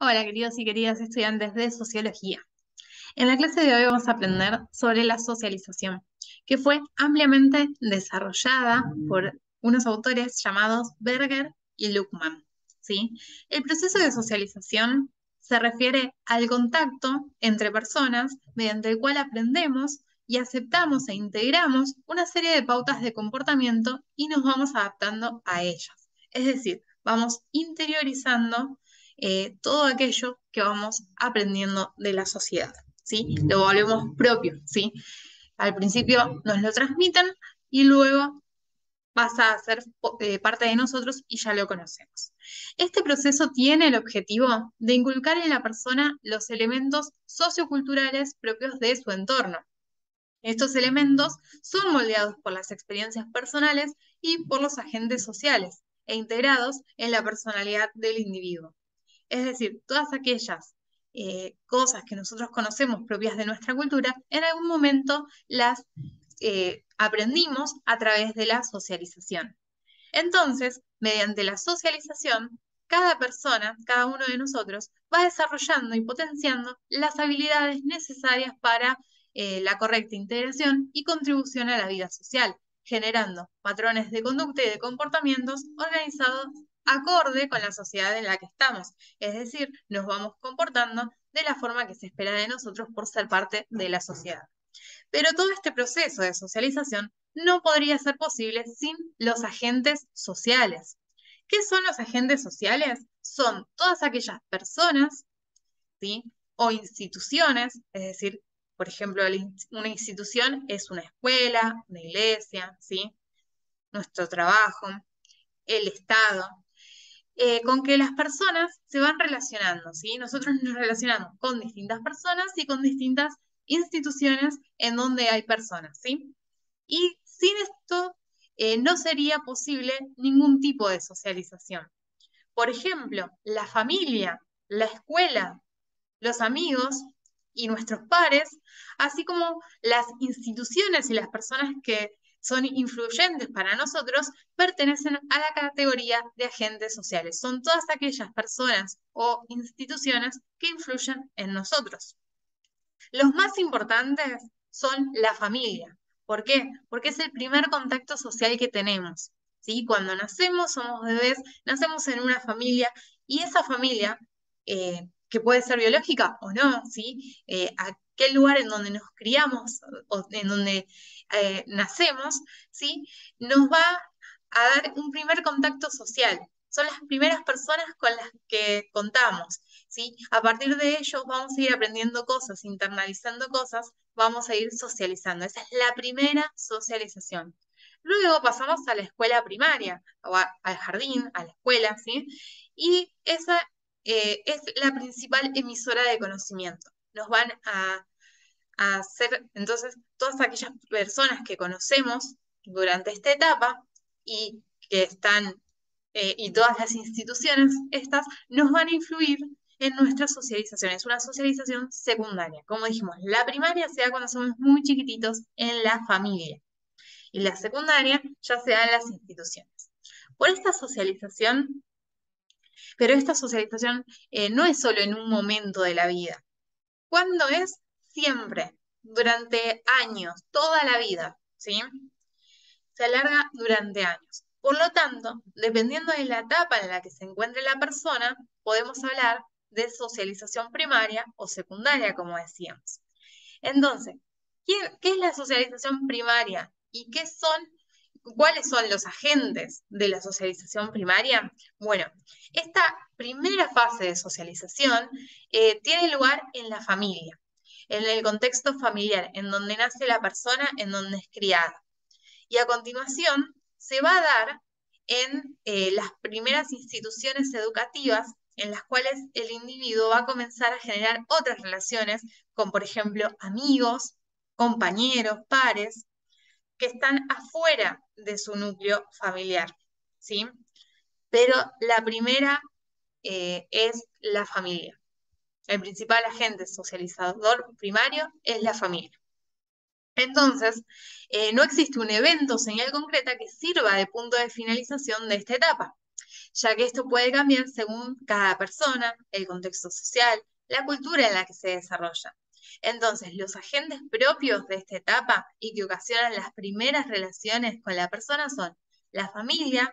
Hola, queridos y queridas estudiantes de Sociología. En la clase de hoy vamos a aprender sobre la socialización, que fue ampliamente desarrollada por unos autores llamados Berger y Luhmann. ¿Sí? El proceso de socialización se refiere al contacto entre personas mediante el cual aprendemos y aceptamos e integramos una serie de pautas de comportamiento y nos vamos adaptando a ellas. Es decir, vamos interiorizando todo aquello que vamos aprendiendo de la sociedad, ¿sí? Lo volvemos propio, ¿sí? Al principio nos lo transmiten y luego pasa a ser parte de nosotros y ya lo conocemos. Este proceso tiene el objetivo de inculcar en la persona los elementos socioculturales propios de su entorno. Estos elementos son moldeados por las experiencias personales y por los agentes sociales e integrados en la personalidad del individuo. Es decir, todas aquellas cosas que nosotros conocemos propias de nuestra cultura, en algún momento las aprendimos a través de la socialización. Entonces, mediante la socialización, cada persona, cada uno de nosotros, va desarrollando y potenciando las habilidades necesarias para la correcta integración y contribución a la vida social, generando patrones de conducta y de comportamientos organizados acorde con la sociedad en la que estamos. Es decir, nos vamos comportando de la forma que se espera de nosotros por ser parte de la sociedad. Pero todo este proceso de socialización no podría ser posible sin los agentes sociales. ¿Qué son los agentes sociales? Son todas aquellas personas, ¿sí? O instituciones, es decir, por ejemplo, una institución es una escuela, una iglesia, ¿sí? Nuestro trabajo, el Estado, con que las personas se van relacionando, ¿sí? Nosotros nos relacionamos con distintas personas y con distintas instituciones en donde hay personas, ¿sí? Y sin esto no sería posible ningún tipo de socialización. Por ejemplo, la familia, la escuela, los amigos y nuestros pares, así como las instituciones y las personas que son influyentes para nosotros, pertenecen a la categoría de agentes sociales. Son todas aquellas personas o instituciones que influyen en nosotros. Los más importantes son la familia. ¿Por qué? Porque es el primer contacto social que tenemos. ¿Sí? Cuando nacemos, somos bebés, nacemos en una familia y esa familia, que puede ser biológica o no, ¿sí? Aquel lugar en donde nos criamos o en donde nacemos, ¿sí? Nos va a dar un primer contacto social. Son las primeras personas con las que contamos. ¿Sí? A partir de ellos vamos a ir aprendiendo cosas, internalizando cosas, vamos a ir socializando. Esa es la primera socialización. Luego pasamos a la escuela primaria, o al jardín, a la escuela, ¿sí? Y esa es la principal emisora de conocimiento. Nos van a hacer, entonces, todas aquellas personas que conocemos durante esta etapa y que están y todas las instituciones, estas nos van a influir en nuestra socialización. Es una socialización secundaria. Como dijimos, la primaria se da cuando somos muy chiquititos en la familia y la secundaria ya se da en las instituciones. Por esta socialización, pero esta socialización no es solo en un momento de la vida. ¿Cuándo es? Siempre, durante años, toda la vida, ¿sí? Se alarga durante años. Por lo tanto, dependiendo de la etapa en la que se encuentre la persona, podemos hablar de socialización primaria o secundaria, como decíamos. Entonces, ¿qué es la socialización primaria? ¿Y cuáles son los agentes de la socialización primaria? Bueno, esta primera fase de socialización tiene lugar en la familia, en el contexto familiar, en donde nace la persona, en donde es criada. Y a continuación se va a dar en las primeras instituciones educativas en las cuales el individuo va a comenzar a generar otras relaciones con, por ejemplo, amigos, compañeros, pares, que están afuera de su núcleo familiar, ¿sí? Pero la primera es la familia. El principal agente socializador primario es la familia. Entonces, no existe un evento o señal concreta que sirva de punto de finalización de esta etapa. ya que esto puede cambiar según cada persona, el contexto social, la cultura en la que se desarrolla. Entonces, los agentes propios de esta etapa y que ocasionan las primeras relaciones con la persona son la familia,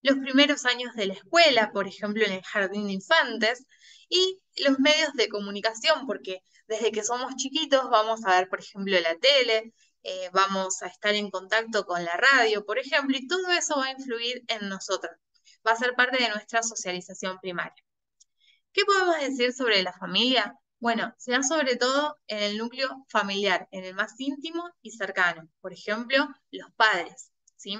los primeros años de la escuela, por ejemplo, en el jardín de infantes, y los medios de comunicación, porque desde que somos chiquitos vamos a ver, por ejemplo, la tele, vamos a estar en contacto con la radio, por ejemplo, y todo eso va a influir en nosotros. Va a ser parte de nuestra socialización primaria. ¿Qué podemos decir sobre la familia? Bueno, se da sobre todo en el núcleo familiar, en el más íntimo y cercano. Por ejemplo, los padres, ¿sí?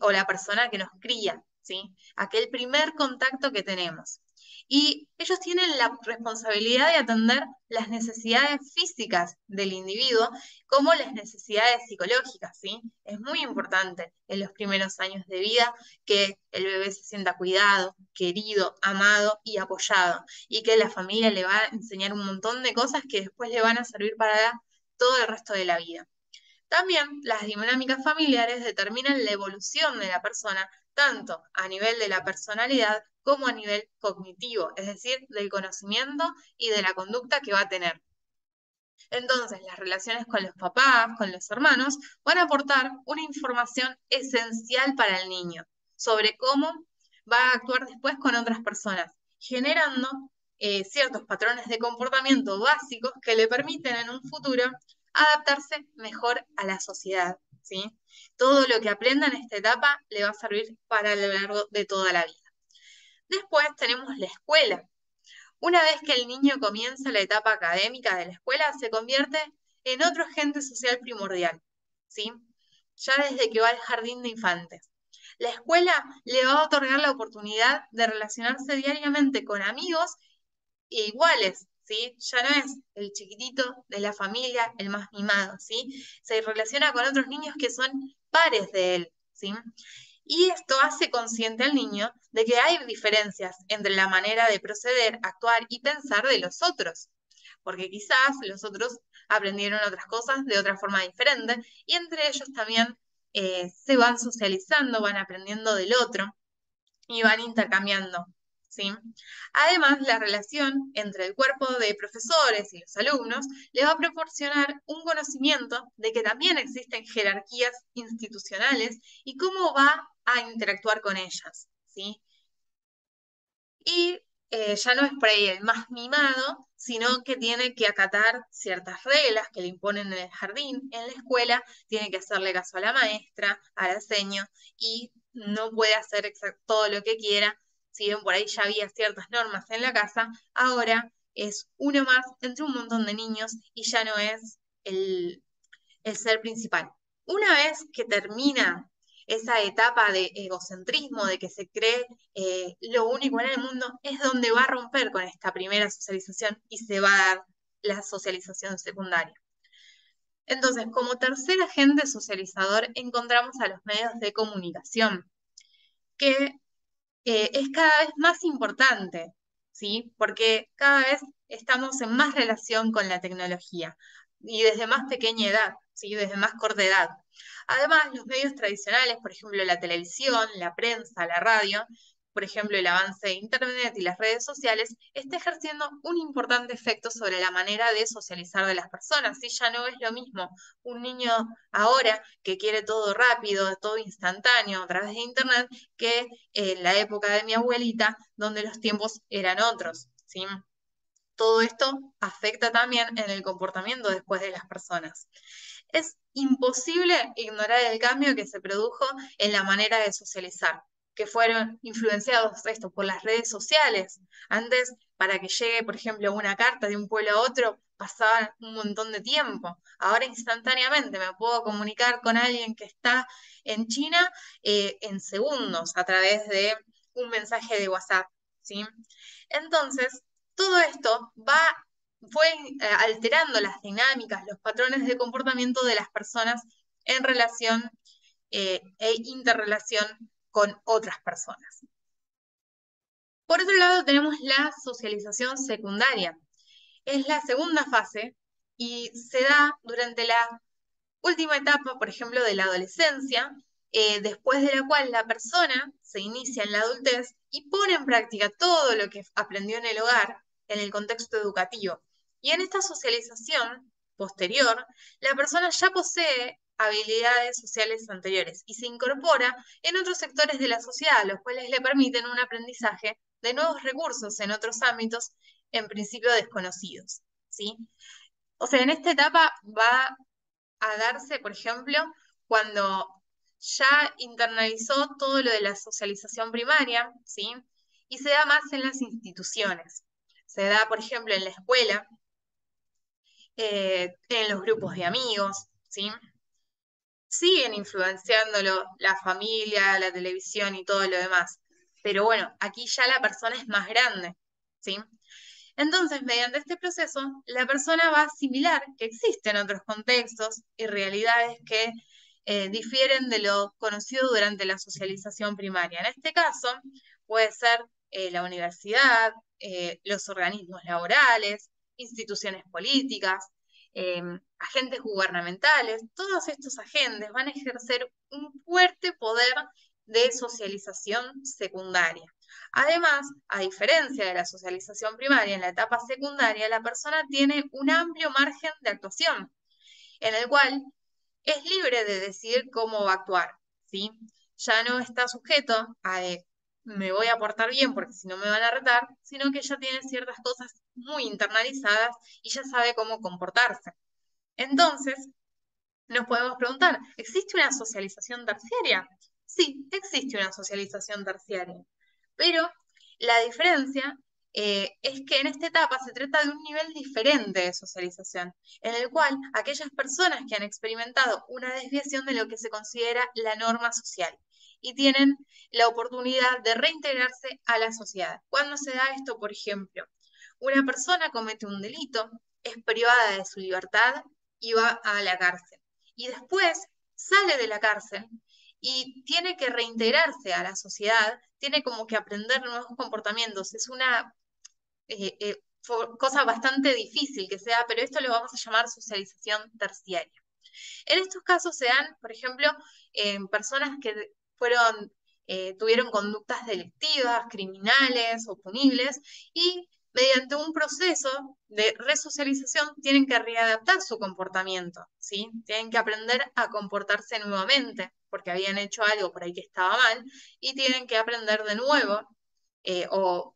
O la persona que nos cría, ¿sí? Aquel primer contacto que tenemos. Y ellos tienen la responsabilidad de atender las necesidades físicas del individuo como las necesidades psicológicas, ¿sí? Es muy importante en los primeros años de vida que el bebé se sienta cuidado, querido, amado y apoyado, y que la familia le va a enseñar un montón de cosas que después le van a servir para todo el resto de la vida. También las dinámicas familiares determinan la evolución de la persona, tanto a nivel de la personalidad como a nivel cognitivo, es decir, del conocimiento y de la conducta que va a tener. Entonces, las relaciones con los papás, con los hermanos, van a aportar una información esencial para el niño sobre cómo va a actuar después con otras personas, generando ciertos patrones de comportamiento básicos que le permiten en un futuro adaptarse mejor a la sociedad, ¿sí? Todo lo que aprenda en esta etapa le va a servir para lo largo de toda la vida. Después tenemos la escuela. Una vez que el niño comienza la etapa académica de la escuela, se convierte en otro agente social primordial, ¿sí? Ya desde que va al jardín de infantes. La escuela le va a otorgar la oportunidad de relacionarse diariamente con amigos e iguales, ¿sí? Ya no es el chiquitito de la familia, el más mimado, ¿sí? Se relaciona con otros niños que son pares de él, ¿sí? Y esto hace consciente al niño de que hay diferencias entre la manera de proceder, actuar y pensar de los otros, porque quizás los otros aprendieron otras cosas de otra forma diferente y entre ellos también se van socializando, van aprendiendo del otro y van intercambiando, ¿sí? Además, la relación entre el cuerpo de profesores y los alumnos le va a proporcionar un conocimiento de que también existen jerarquías institucionales y cómo va a interactuar con ellas, ¿sí? Y ya no es por ahí el más mimado, sino que tiene que acatar ciertas reglas que le imponen en el jardín, en la escuela, tiene que hacerle caso a la maestra, a la seño, y no puede hacer todo lo que quiera. Si bien por ahí ya había ciertas normas en la casa, ahora es uno más entre un montón de niños y ya no es el ser principal. Una vez que termina esa etapa de egocentrismo, de que se cree lo único en el mundo, es donde va a romper con esta primera socialización y se va a dar la socialización secundaria. Entonces, como tercer agente socializador, encontramos a los medios de comunicación, que es cada vez más importante, ¿sí? Porque cada vez estamos en más relación con la tecnología y desde más pequeña edad, ¿sí? Desde más corta edad. Además, los medios tradicionales, por ejemplo, la televisión, la prensa, la radio, por ejemplo, el avance de Internet y las redes sociales, está ejerciendo un importante efecto sobre la manera de socializar de las personas. ¿Sí? Ya no es lo mismo un niño ahora que quiere todo rápido, todo instantáneo a través de Internet, que en la época de mi abuelita, donde los tiempos eran otros, ¿sí? Todo esto afecta también en el comportamiento después de las personas. Es imposible ignorar el cambio que se produjo en la manera de socializar, que fueron influenciados esto por las redes sociales. Antes, para que llegue, por ejemplo, una carta de un pueblo a otro, pasaba un montón de tiempo. Ahora instantáneamente me puedo comunicar con alguien que está en China en segundos a través de un mensaje de WhatsApp, ¿sí? Entonces, todo esto fue alterando las dinámicas, los patrones de comportamiento de las personas en relación e interrelación con otras personas. Por otro lado, tenemos la socialización secundaria. Es la segunda fase y se da durante la última etapa, por ejemplo, de la adolescencia, después de la cual la persona se inicia en la adultez y pone en práctica todo lo que aprendió en el hogar, en el contexto educativo. Y en esta socialización posterior, la persona ya posee habilidades sociales anteriores y se incorpora en otros sectores de la sociedad, los cuales le permiten un aprendizaje de nuevos recursos en otros ámbitos, en principio desconocidos, ¿sí? O sea, en esta etapa va a darse, por ejemplo, cuando ya internalizó todo lo de la socialización primaria, ¿sí? Y se da más en las instituciones. Se da, por ejemplo, en la escuela, en los grupos de amigos, ¿sí? Siguen influenciándolo la familia, la televisión y todo lo demás. Pero bueno, aquí ya la persona es más grande, ¿sí? Entonces, mediante este proceso, la persona va a asimilar que existen otros contextos y realidades que difieren de lo conocido durante la socialización primaria. En este caso, puede ser la universidad, los organismos laborales, instituciones políticas, agentes gubernamentales. Todos estos agentes van a ejercer un fuerte poder de socialización secundaria. Además, a diferencia de la socialización primaria, en la etapa secundaria, la persona tiene un amplio margen de actuación, en el cual es libre de decidir cómo va a actuar, ¿sí? Ya no está sujeto a me voy a portar bien porque si no me van a retar, sino que ya tiene ciertas cosas muy internalizadas y ya sabe cómo comportarse. Entonces, nos podemos preguntar, ¿existe una socialización terciaria? Sí, existe una socialización terciaria, pero la diferencia es que en esta etapa se trata de un nivel diferente de socialización, en el cual aquellas personas que han experimentado una desviación de lo que se considera la norma social y tienen la oportunidad de reintegrarse a la sociedad. ¿Cuándo se da esto? Por ejemplo, una persona comete un delito, es privada de su libertad y va a la cárcel. Y después sale de la cárcel y tiene que reintegrarse a la sociedad, tiene como que aprender nuevos comportamientos. Es una cosa bastante difícil que sea, pero esto lo vamos a llamar socialización terciaria. En estos casos se dan, por ejemplo, personas que fueron, tuvieron conductas delictivas, criminales o punibles y mediante un proceso de resocialización tienen que readaptar su comportamiento, ¿sí? Tienen que aprender a comportarse nuevamente porque habían hecho algo por ahí que estaba mal y tienen que aprender de nuevo o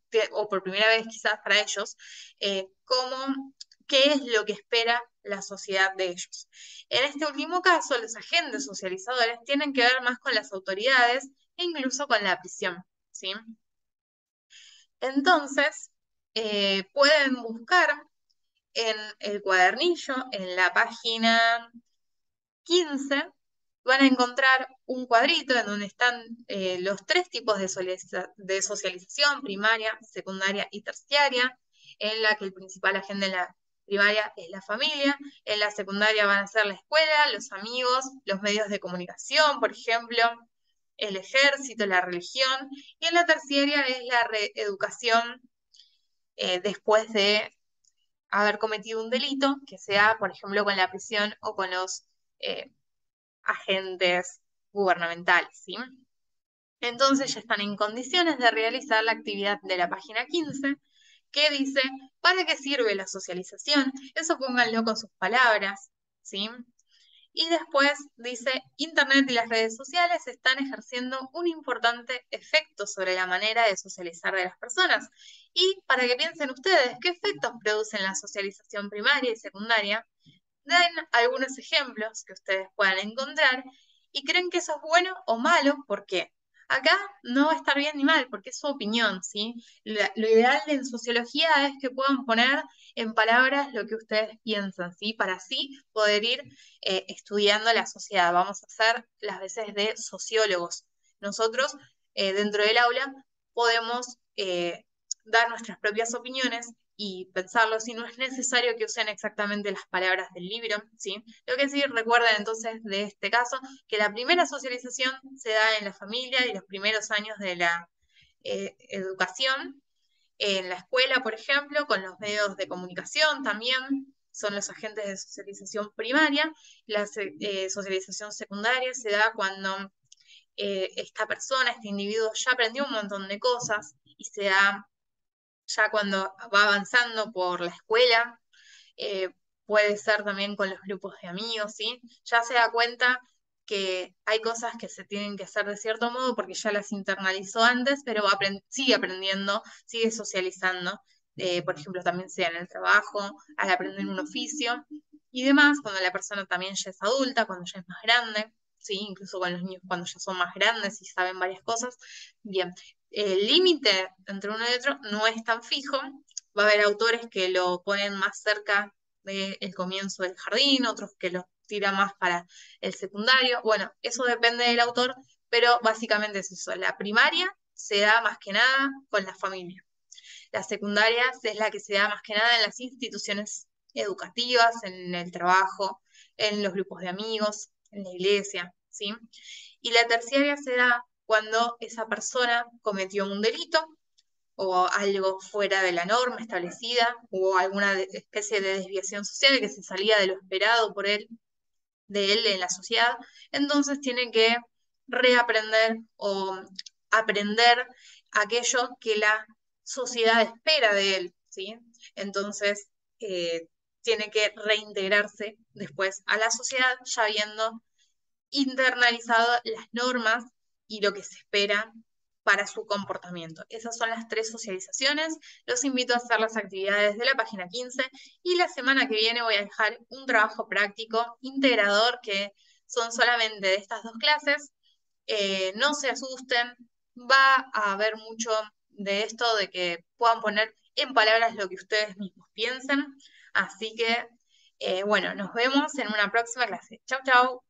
por primera vez quizás para ellos, qué es lo que espera la sociedad de ellos. En este último caso, los agentes socializadores tienen que ver más con las autoridades e incluso con la prisión, ¿sí? Entonces, pueden buscar en el cuadernillo, en la página 15, van a encontrar un cuadrito en donde están los tres tipos de socialización, primaria, secundaria y terciaria, en la que el principal agente en la primaria es la familia, en la secundaria van a ser la escuela, los amigos, los medios de comunicación, por ejemplo, el ejército, la religión, y en la terciaria es la reeducación después de haber cometido un delito, que sea, por ejemplo, con la prisión o con los agentes gubernamentales, ¿sí? Entonces ya están en condiciones de realizar la actividad de la página 15, que dice, ¿para qué sirve la socialización? Eso pónganlo con sus palabras, ¿sí? Y después dice, Internet y las redes sociales están ejerciendo un importante efecto sobre la manera de socializar de las personas. Y para que piensen ustedes, ¿qué efectos producen la socialización primaria y secundaria? Den algunos ejemplos que ustedes puedan encontrar y creen que eso es bueno o malo, ¿por qué? Acá no va a estar bien ni mal, porque es su opinión, ¿sí? Lo ideal en sociología es que puedan poner en palabras lo que ustedes piensan, ¿sí? Para así poder ir estudiando la sociedad. Vamos a hacer las veces de sociólogos. Nosotros, dentro del aula, podemos dar nuestras propias opiniones y pensarlo, si no es necesario que usen exactamente las palabras del libro, ¿sí? Lo que sí, recuerden entonces de este caso, que la primera socialización se da en la familia y los primeros años de la educación, en la escuela, por ejemplo, con los medios de comunicación también, son los agentes de socialización primaria, la socialización secundaria se da cuando esta persona, este individuo ya aprendió un montón de cosas y se da ya cuando va avanzando por la escuela, eh, puede ser también con los grupos de amigos, ¿sí? Ya se da cuenta que hay cosas que se tienen que hacer de cierto modo porque ya las internalizó antes, pero sigue aprendiendo, sigue socializando, por ejemplo, también sea en el trabajo, al aprender un oficio y demás, cuando la persona también ya es adulta, cuando ya es más grande, ¿sí? Incluso con los niños cuando ya son más grandes y saben varias cosas. Bien, el límite entre uno y otro no es tan fijo. Va a haber autores que lo ponen más cerca del comienzo del jardín, otros que lo tiran más para el secundario. Bueno, eso depende del autor, pero básicamente es eso. La primaria se da más que nada con la familia. La secundaria es la que se da más que nada en las instituciones educativas, en el trabajo, en los grupos de amigos, en la iglesia, ¿sí? Y la terciaria se da cuando esa persona cometió un delito o algo fuera de la norma establecida, o alguna especie de desviación social que se salía de lo esperado por él, de él en la sociedad, entonces tiene que reaprender o aprender aquello que la sociedad espera de él, ¿sí? Entonces, tiene que reintegrarse después a la sociedad ya habiendo internalizado las normas y lo que se espera para su comportamiento. Esas son las 3 socializaciones. Los invito a hacer las actividades de la página 15 y la semana que viene voy a dejar un trabajo práctico integrador que son solamente de estas 2 clases. No se asusten, va a haber mucho de esto de que puedan poner en palabras lo que ustedes mismos piensen. Así que, bueno, nos vemos en una próxima clase. Chau, chau.